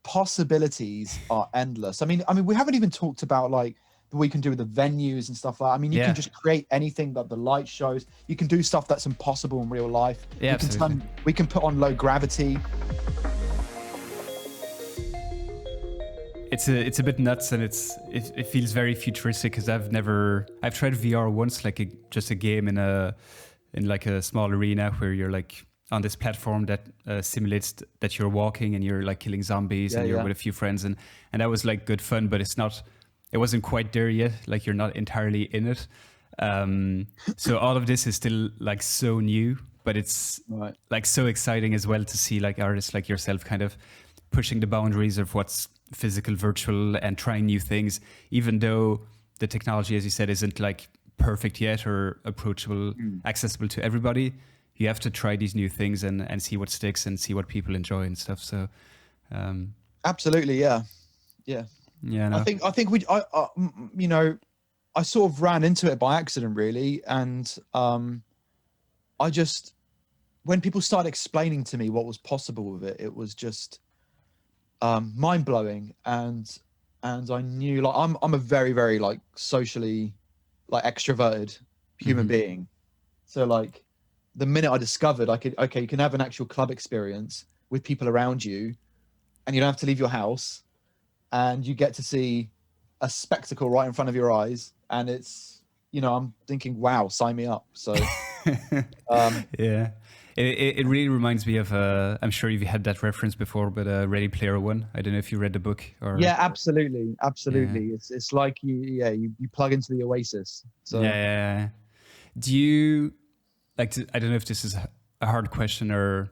possibilities are endless. I mean, we haven't even talked about like what we can do with the venues and stuff like that. I mean, you can just create anything that the light shows. You can do stuff that's impossible in real life. Yeah, we can put on low gravity. It's a bit nuts, and it feels very futuristic because I've tried VR once, like just a game in like a small arena where you're like on this platform that simulates that you're walking and you're like killing zombies and you're with a few friends, and that was like good fun, but it wasn't quite there yet. Like you're not entirely in it. So all of this is still like so new, but it's like so exciting as well to see like artists like yourself kind of pushing the boundaries of what's physical, virtual, and trying new things, even though the technology, as you said, isn't like perfect yet or approachable, accessible to everybody. You have to try these new things and see what sticks and see what people enjoy and stuff. So, absolutely, yeah. No. I think I sort of ran into it by accident, really, and I just, when people started explaining to me what was possible with it, it was just mind blowing, and I knew, like, I'm a very, very like socially like extroverted human being, so like the minute I discovered you can have an actual club experience with people around you, and you don't have to leave your house, and you get to see a spectacle right in front of your eyes, and it's, I'm thinking, wow, sign me up. So yeah, it really reminds me of I'm sure you've had that reference before, but Ready Player One. I don't know if you read the book or. Yeah, absolutely. Yeah. It's like you plug into the Oasis. So yeah. Do you like I don't know if this is a hard question or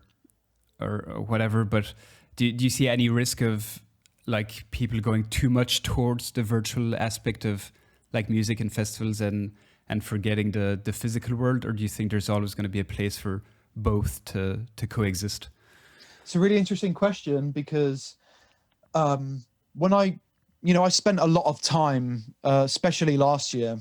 whatever, but do you see any risk of like people going too much towards the virtual aspect of like music and festivals and forgetting the physical world, or do you think there's always going to be a place for both to coexist? It's a really interesting question, because when I spent a lot of time, especially last year,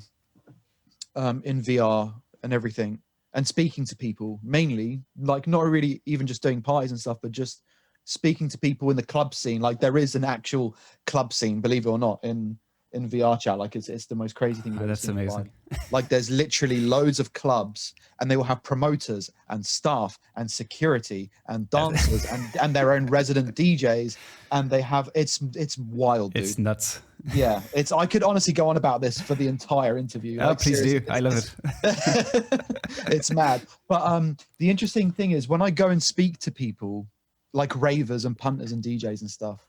in VR and everything, and speaking to people, mainly, like not really even just doing parties and stuff, but just speaking to people in the club scene. Like there is an actual club scene, believe it or not, in VR chat. Like it's the most crazy thing you've ever seen. That's amazing. Like there's literally loads of clubs, and they will have promoters and staff and security and dancers and their own resident DJs, and they have it's wild, dude. It's nuts. Yeah, I could honestly go on about this for the entire interview. Oh, like, please do. I love it. It's mad. But the interesting thing is, when I go and speak to people like ravers and punters and DJs and stuff,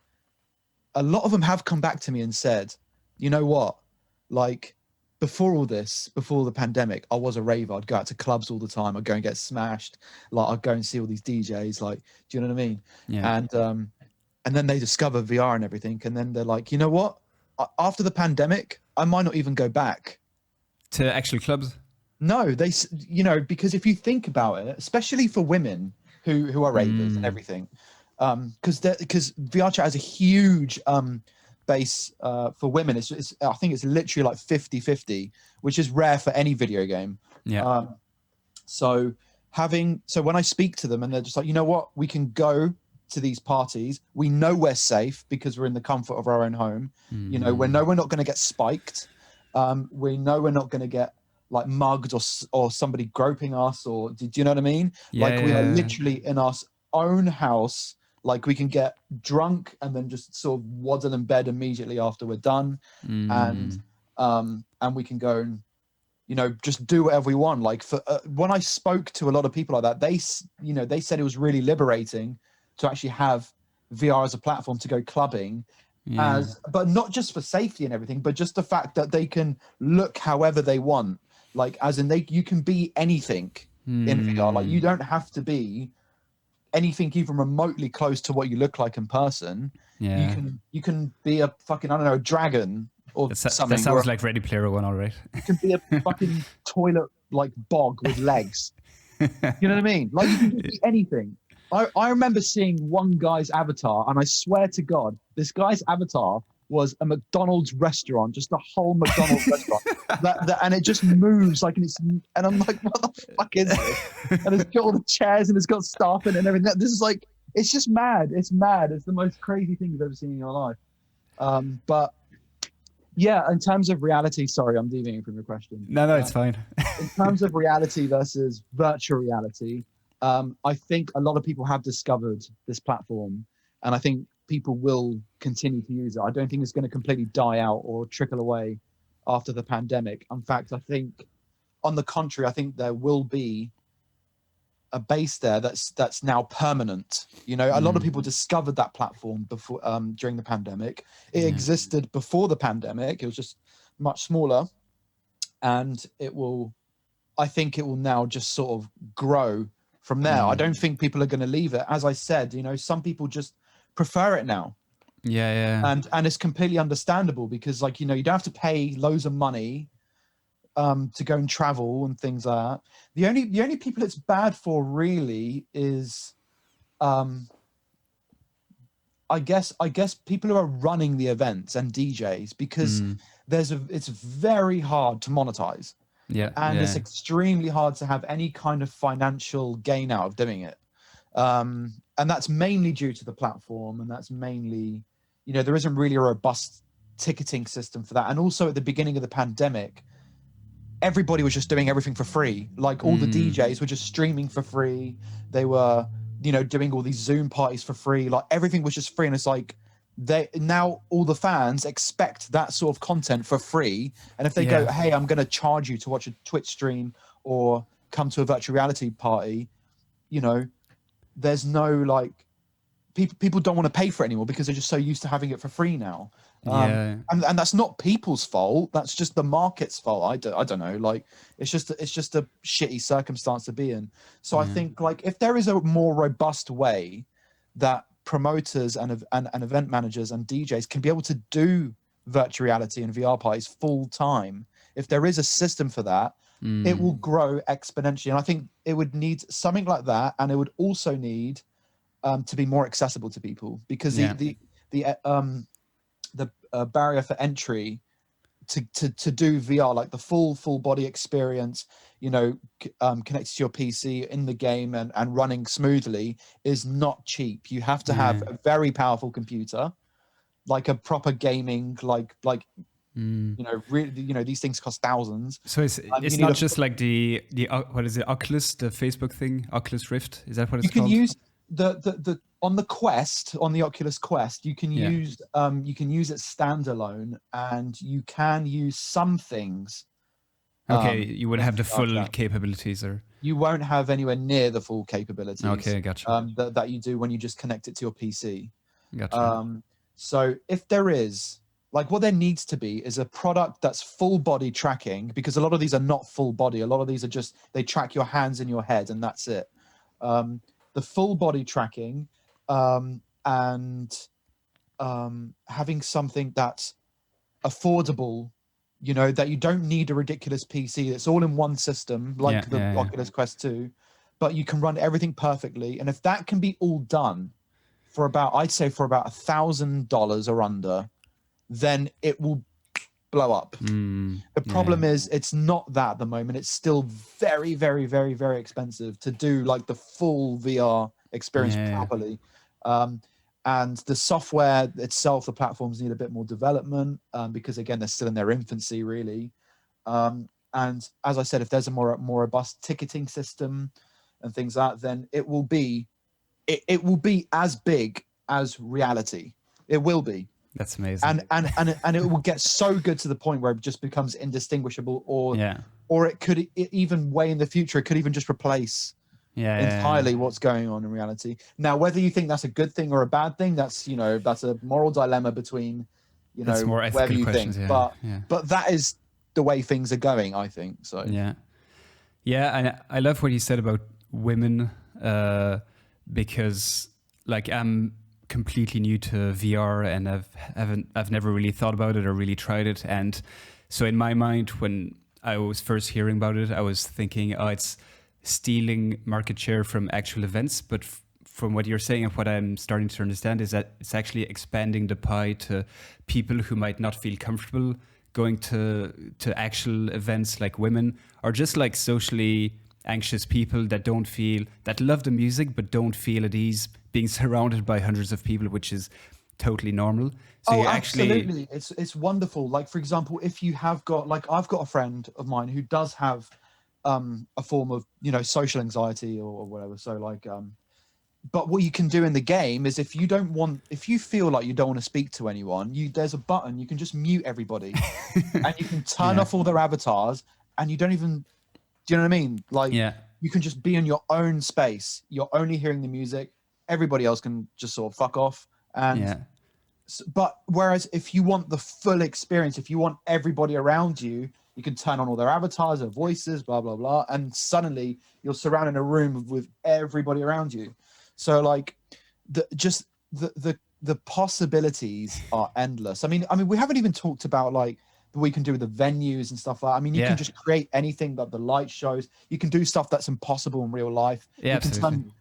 a lot of them have come back to me and said, you know what, like before the pandemic, I was a raver. I'd go out to clubs all the time. I'd go and get smashed. Like I'd go and see all these DJs. Like, do you know what I mean? Yeah. And then they discover VR and everything, and then they're like, you know what? After the pandemic, I might not even go back to actual clubs. No, because if you think about it, especially for women who are ravers and everything, because VR chat has a huge base for women. I think it's literally like 50-50, which is rare for any video game. Yeah. So when I speak to them and they're just like, you know what, we can go to these parties. We know we're safe because we're in the comfort of our own home. We know we're not going to get spiked. We know we're not going to get like mugged or somebody groping us, or do you know what I mean? We are literally in our own house. Like we can get drunk and then just sort of waddle in bed immediately after we're done, and we can go and just do whatever we want. Like when I spoke to a lot of people like that, they said it was really liberating to actually have VR as a platform to go clubbing, but not just for safety and everything, but just the fact that they can look however they want. Like as in you can be anything in VR. Like you don't have to be anything even remotely close to what you look like in person. Yeah. You can be a fucking, I don't know, a dragon or something. That sounds like Ready Player One, all right. You can be a fucking toilet like bog with legs. You know what I mean? Like you can be anything. I remember seeing one guy's avatar, and I swear to God, this guy's avatar was a McDonald's restaurant, just a whole McDonald's restaurant, and it just moves like, and I'm like, what the fuck is this? And it's got all the chairs and it's got staff in it and everything. This is like it's just mad. It's mad. It's the most crazy thing you've ever seen in your life. But yeah, in terms of reality, sorry, I'm deviating from your question. No, it's fine. In terms of reality versus virtual reality, I think a lot of people have discovered this platform, and I think people will continue to use it. I don't think it's going to completely die out or trickle away after the pandemic. In fact, I think, on the contrary, I think there will be a base there that's now permanent. You know, a lot of people discovered that platform before, during the pandemic. It existed before the pandemic. It was just much smaller, and I think it will now just sort of grow from there. I don't think people are going to leave it. As I said, you know, some people just prefer it now. Yeah. And it's completely understandable because, like, you know, you don't have to pay loads of money to go and travel and things like that. The only people it's bad for really is I guess people who are running the events and DJs, because it's very hard to monetize. And it's extremely hard to have any kind of financial gain out of doing it. And that's mainly due to the platform, and that's mainly, you know, there isn't really a robust ticketing system for that. And also at the beginning of the pandemic, everybody was just doing everything for free. Like all the DJs were just streaming for free. They were, you know, doing all these Zoom parties for free. Like everything was just free. And it's like, now all the fans expect that sort of content for free. And if they go, hey, I'm going to charge you to watch a Twitch stream or come to a virtual reality party, you know, there's no, like, people don't want to pay for it anymore because they're just so used to having it for free now. And that's not people's fault. That's just the market's fault. I don't know. Like, it's just a shitty circumstance to be in. So I think, like, if there is a more robust way that promoters and event managers and DJs can be able to do virtual reality and VR parties full time, if there is a system for that, it will grow exponentially. And I think it would need something like that, and it would also need to be more accessible to people, because the barrier for entry to do VR, like the full body experience, you know, connected to your PC in the game and running smoothly, is not cheap. You have to have a very powerful computer, like a proper gaming, you know, really, you know, these things cost thousands. So it's not just like the what is it, Oculus, the Facebook thing, Oculus Rift? Is that what it's called? You can use the on the Quest, on the Oculus Quest, you can use it standalone, and you can use some things. Okay, you would have the full capabilities, or you won't have anywhere near the full capabilities. Okay, gotcha. That you do when you just connect it to your PC. Gotcha. So if there is, like, what there needs to be is a product that's full body tracking, because a lot of these are not full body. A lot of these are just, they track your hands and your head, and that's it. The full body tracking, and having something that's affordable, you know, that you don't need a ridiculous PC. It's all in one system, like the Oculus Quest 2, but you can run everything perfectly. And if that can be all done for about, I'd say for about $1,000 or under, then it will blow up. The problem is it's not that at the moment. It's still very, very, very, very expensive to do like the full VR experience properly. And the software itself, the platforms need a bit more development, because again, they're still in their infancy, really. And as I said, if there's a more robust ticketing system and things like that, then it will be as big as reality. It will be. That's amazing. And it will get so good to the point where it just becomes indistinguishable, or it could even way in the future, it could even just replace entirely what's going on in reality. Now, whether you think that's a good thing or a bad thing, that's, you know, that's a moral dilemma between, you know, whatever you think. But that is the way things are going, I think. So and I love what you said about women, because, like, I'm completely new to VR, and I've never really thought about it or really tried it. And so in my mind, when I was first hearing about it, I was thinking, oh, it's stealing market share from actual events. But from what you're saying, and what I'm starting to understand, is that it's actually expanding the pie to people who might not feel comfortable going to actual events, like women, or just like socially anxious people that love the music but don't feel at ease being surrounded by hundreds of people, which is totally normal. So you absolutely. It's wonderful. Like, for example, if you have got, like, I've got a friend of mine who does have a form of, you know, social anxiety or whatever. So like, but what you can do in the game is if you feel like you don't want to speak to anyone, there's a button, you can just mute everybody and you can turn off all their avatars, and you don't even, do you know what I mean? Like, you can just be in your own space. You're only hearing the music. Everybody else can just sort of fuck off. And but whereas if you want the full experience, if you want everybody around you, you can turn on all their avatars, their voices, blah, blah, blah. And suddenly you're surrounded in a room with everybody around you. So like the possibilities are endless. I mean, we haven't even talked about like what we can do with the venues and stuff like that. I mean, you can just create anything that the light shows. You can do stuff that's impossible in real life. Yeah,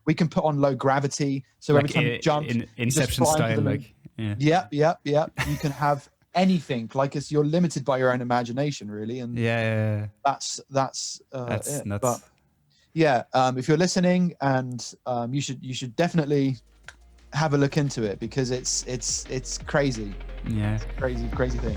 we can put on low gravity. So like every time you jump, in Inception style, like, Yep. You can have anything. Like, you're limited by your own imagination, really. And that's nuts. But if you're listening, and you should definitely have a look into it, because it's crazy. Yeah, it's a crazy thing.